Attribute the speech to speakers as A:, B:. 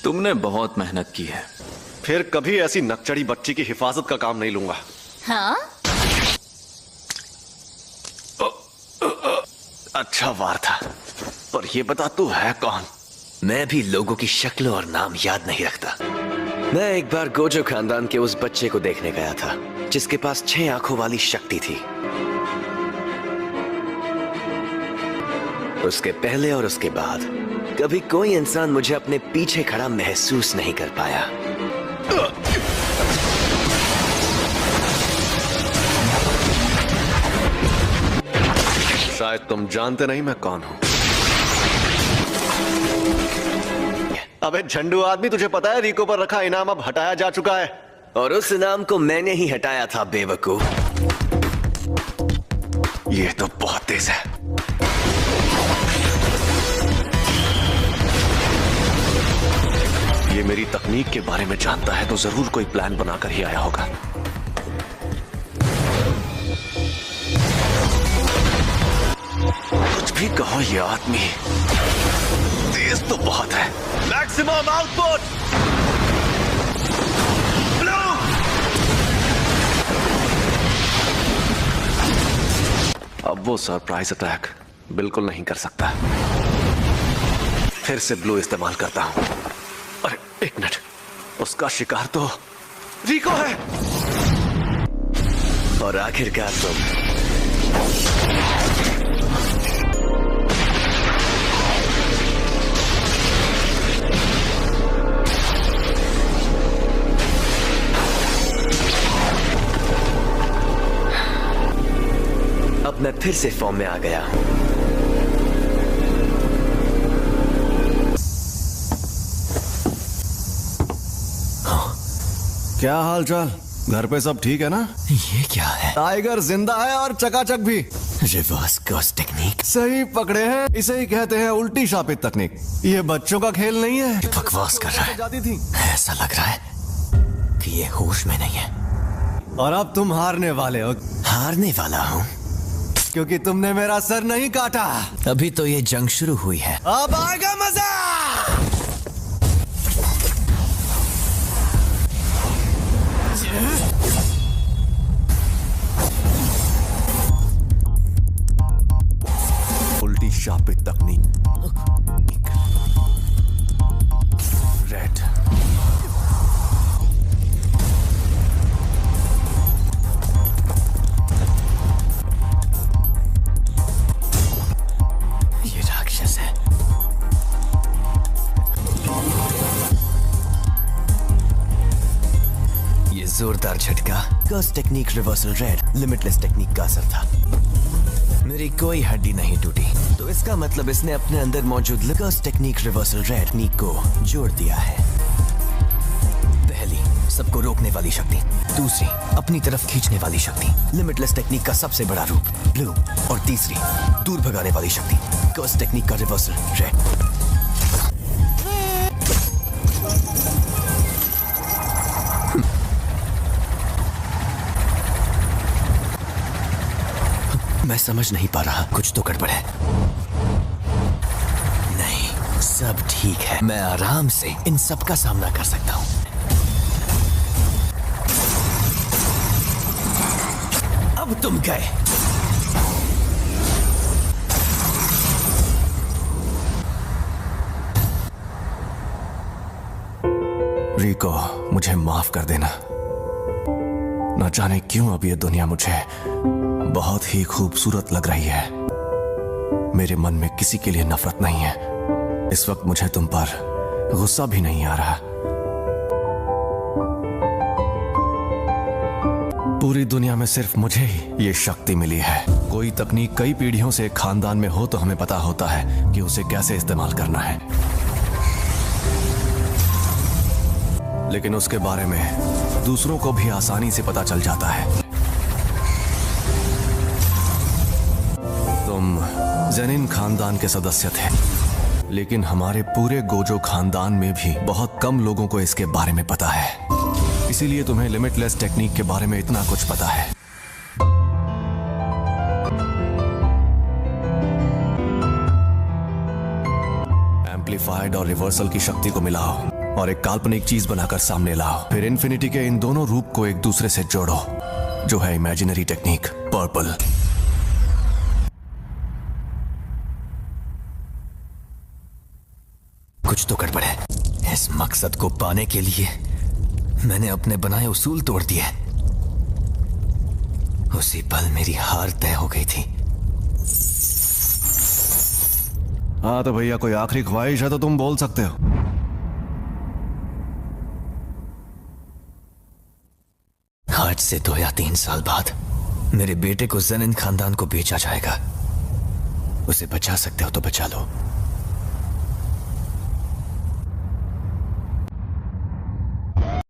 A: तुमने बहुत मेहनत की है।
B: फिर कभी ऐसी नकचड़ी बच्ची की हिफाजत का काम नहीं लूंगा।
C: हाँ?
B: अच्छा वार था, पर ये बता तू है कौन?
D: मैं भी लोगों की शक्ल और नाम याद नहीं रखता। मैं एक बार गोजो खानदान के उस बच्चे को देखने गया था जिसके पास 6 आंखों वाली शक्ति थी। उसके पहले और उसके बाद कभी कोई इंसान मुझे अपने पीछे खड़ा महसूस नहीं कर पाया।
B: शायद तुम जानते नहीं मैं कौन हूं। अबे झंडू आदमी, तुझे पता है रिको पर रखा इनाम अब हटाया जा चुका है।
D: और उस इनाम को मैंने ही हटाया था बेवकूफ।
B: ये तो बहुत तेज है। ये मेरी तकनीक के बारे में जानता है तो जरूर कोई प्लान बनाकर ही आया होगा। कुछ भी कहो, ये आदमी तेज तो बहुत है। Maximum output blue. अब वो सरप्राइज अटैक बिल्कुल नहीं कर सकता। फिर से ब्लू इस्तेमाल करता हूं। अरे एक मिनट, उसका शिकार तो रिको है।
D: और आखिरकार तुम। अब मैं फिर से फॉर्म में आ गया हूं।
E: क्या हाल चाल? घर पे सब ठीक है ना?
D: ये क्या है?
E: टाइगर जिंदा है और चकाचक भी।
D: Reverse curse technique.
E: सही पकड़े हैं, इसे ही कहते हैं उल्टी शापित तकनीक। ये बच्चों का खेल नहीं है।
D: ये बकवास कर रहा है।
E: जाती थी।
D: ऐसा लग रहा है कि ये होश में नहीं है।
E: और अब तुम हारने वाले हो।
D: हारने वाला हूँ
E: क्योंकि तुमने मेरा सर नहीं काटा।
D: अभी तो ये जंग शुरू हुई है।
E: अब आएगा मजा। उल्टी शापित तकनीक। रेड।
D: ये राक्षस है। ये जोरदार झटका curse technique reversal red limitless technique का असर था। मेरी कोई हड्डी नहीं टूटी, तो इसका मतलब इसने अपने अंदर मौजूद कर्स टेक्निक रिवर्सल रेड टेक्निक को जोड़ दिया है। पहली, सबको रोकने वाली शक्ति। दूसरी, अपनी तरफ खींचने वाली शक्ति, लिमिटलेस टेक्निक का सबसे बड़ा रूप ब्लू। और तीसरी, दूर भगाने वाली शक्ति, कर्स टेक्निक का रिवर्सल रेड। मैं समझ नहीं पा रहा, कुछ तो गड़बड़ है। नहीं, सब ठीक है। मैं आराम से इन सब का सामना कर सकता हूं। अब तुम गए।
E: रिको, मुझे माफ कर देना। न जाने क्यों अब ये दुनिया मुझे बहुत ही खूबसूरत लग रही है। मेरे मन में किसी के लिए नफरत नहीं है। इस वक्त मुझे तुम पर गुस्सा भी नहीं आ रहा। पूरी दुनिया में सिर्फ मुझे ही ये शक्ति मिली है। कोई तकनीक कई पीढ़ियों से खानदान में हो तो हमें पता होता है कि उसे कैसे इस्तेमाल करना है, लेकिन उसके बारे में दूसरों को भी आसानी से पता चल जाता है। तुम जेनिन खानदान के सदस्य थे, लेकिन हमारे पूरे गोजो खानदान में भी बहुत कम लोगों को इसके बारे में पता है। इसीलिए तुम्हें लिमिटलेस टेक्निक के बारे में इतना कुछ पता है। यूनिफाइड और रिवर्सल की शक्ति को मिलाओ और एक काल्पनिक चीज बनाकर सामने लाओ। फिर इन्फिनिटी के इन दोनों रूप को एक दूसरे से जोड़ो, जो है इमेजिनरी टेक्निक पर्पल।
D: कुछ तो गड़बड़ है। इस मकसद को पाने के लिए मैंने अपने बनाए उसूल तोड़ दिए। उसी पल मेरी हार तय हो गई थी।
E: हाँ तो भैया, कोई आखिरी ख्वाहिश है तो तुम बोल सकते हो।
D: आज से 2 या 3 साल बाद मेरे बेटे को ज़ेनिन खानदान को बेचा जाएगा। उसे बचा सकते हो तो बचा लो।